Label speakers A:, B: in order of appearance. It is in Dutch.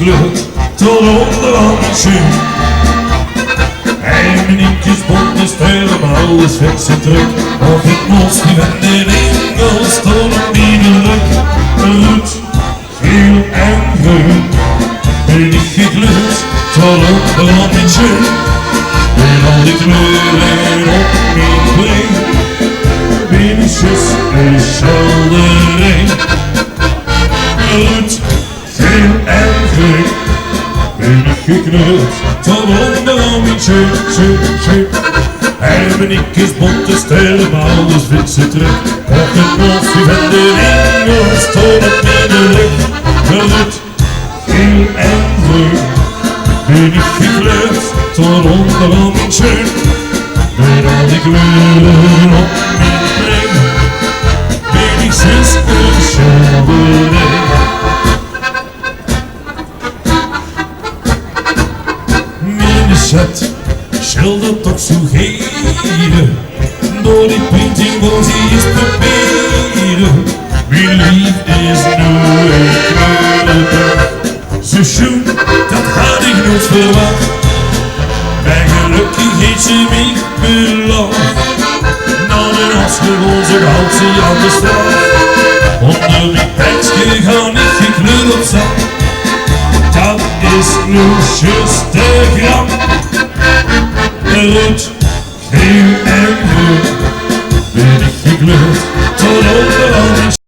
A: gekleurd tot onder al mijn schoen. En meniekjes, bonte sterren, alles werd zo druk. Of het mos die van de ringel stond op mijn rug. Rood, geel en groen, ben ik gekleurd tot onder al mijn schoen. En al die kleuren op mijn breng, ben ik zus een schilderij. Rood, geel en groen, ben ik gekleurd tot onder al mijn schoen. En ben ik eens bonte sterren, alles wit ze terug. Op het mosje van de ringel stond op mijn rug. Rood, geel en groen, ben ik gekleurd tot onder al mijn schoen. Met al die kleuren op mijn breng, ben ik zus een schilderij. Mijn schat schildert toch zo geren, door die painting was hij is papieren. Mijn liefde is nu een kleurendag. Zo schoon, dat had ik nooit verwacht. Bij gelukkig heeft ze mij beloofd. Nou dan als gewoon zo houdt ze aan de straat. Onder mijn pijsje ga ik gekleurd op zand. Dat is nu juist de grap. Rood, geel en groen, ben ik gekleurd tot onder al mijn